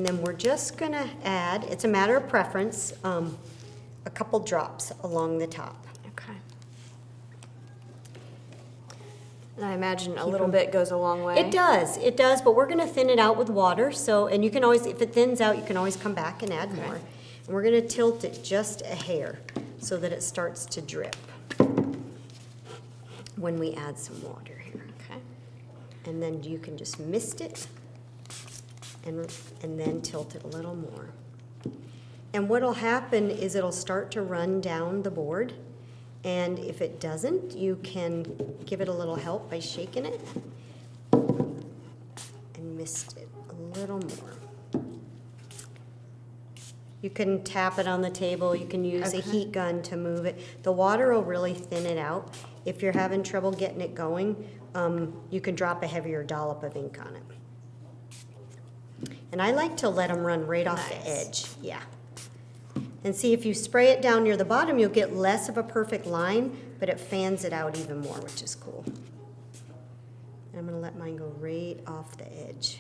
then we're just gonna add, it's a matter of preference, a couple drops along the top. Okay. And I imagine a little bit goes a long way. It does, but we're gonna thin it out with water, so, and you can always, if it thins out, you can always come back and add more. And we're gonna tilt it just a hair so that it starts to drip when we add some water here. Okay. And then you can just mist it and then tilt it a little more. And what'll happen is it'll start to run down the board. And if it doesn't, you can give it a little help by shaking it and mist it a little more. You can tap it on the table. You can use a heat gun to move it. The water will really thin it out. If you're having trouble getting it going, you can drop a heavier dollop of ink on it. And I like to let them run right off the edge. Yeah. And see, if you spray it down near the bottom, you'll get less of a perfect line, but it fans it out even more, which is cool. And I'm gonna let mine go right off the edge.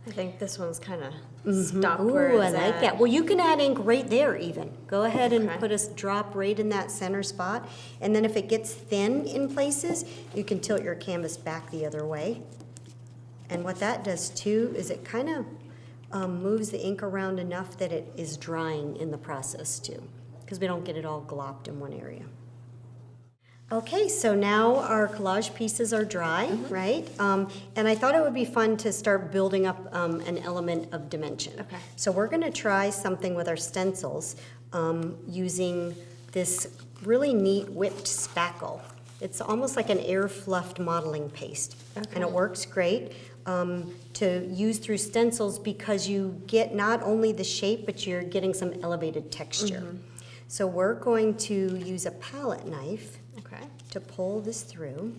I think this one's kind of stopped where Ooh, it's I like at. that. Well, you can add ink right there even. Go ahead and Okay. put a drop right in that center spot. And then if it gets thin in places, you can tilt your canvas back the other way. And what that does too is it kind of moves the ink around enough that it is drying in the process too, because we don't get it all glopped in one area. Okay, so now our collage pieces are dry, right? And I thought it would be fun to start building up an element of dimension. Okay. So we're gonna try something with our stencils using this really neat whipped spackle. It's almost like an air fluffed modeling paste. And it works great to use through stencils because you get not only the shape, but you're getting some elevated texture. So we're going to use a palette knife to pull this through.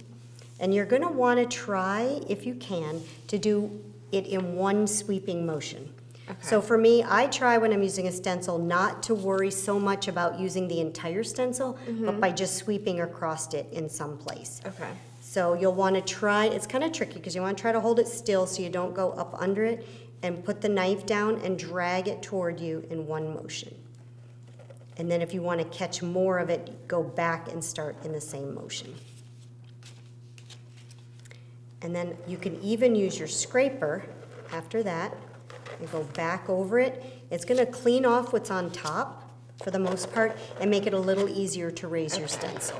And you're gonna wanna try, if you can, to do it in one sweeping motion. So for me, I try when I'm using a stencil not to worry so much about using the entire stencil, but by just sweeping across it in some place. So you'll want to try, it's kind of tricky because you want to try to hold it still so you don't go up under it, and put the knife down and drag it toward you in one motion. And then if you want to catch more of it, go back and start in the same motion. And then you can even use your scraper after that and go back over it. It's going to clean off what's on top for the most part and make it a little easier to raise your stencil.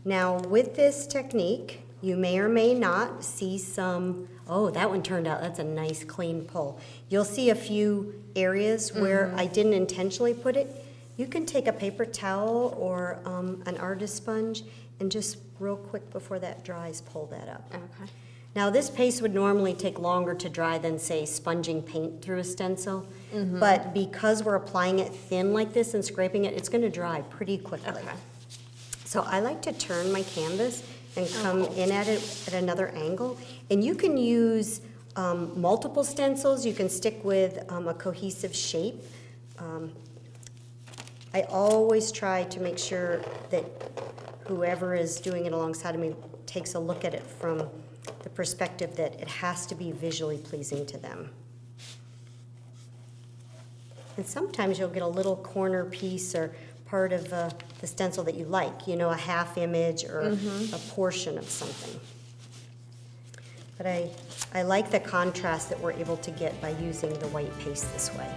Now with this technique, you may or may not see some, oh, that one turned out, that's a nice clean pull. You'll see a few areas where I didn't intentionally put it. You can take a paper towel or an artist sponge and just real quick before that dries, pull that up. Now this paste would normally take longer to dry than say sponging paint through a stencil, but because we're applying it thin like this and scraping it, it's gonna dry pretty quickly. So I like to turn my canvas and come in at it at another angle. And you can use multiple stencils. You can stick with a cohesive shape. I always try to make sure that whoever is doing it alongside of me takes a look at it from the perspective that it has to be visually pleasing to them. And sometimes you'll get a little corner piece or part of the stencil that you like, you know, a half image or a portion of something. But I like the contrast that we're able to get by using the white paste this way.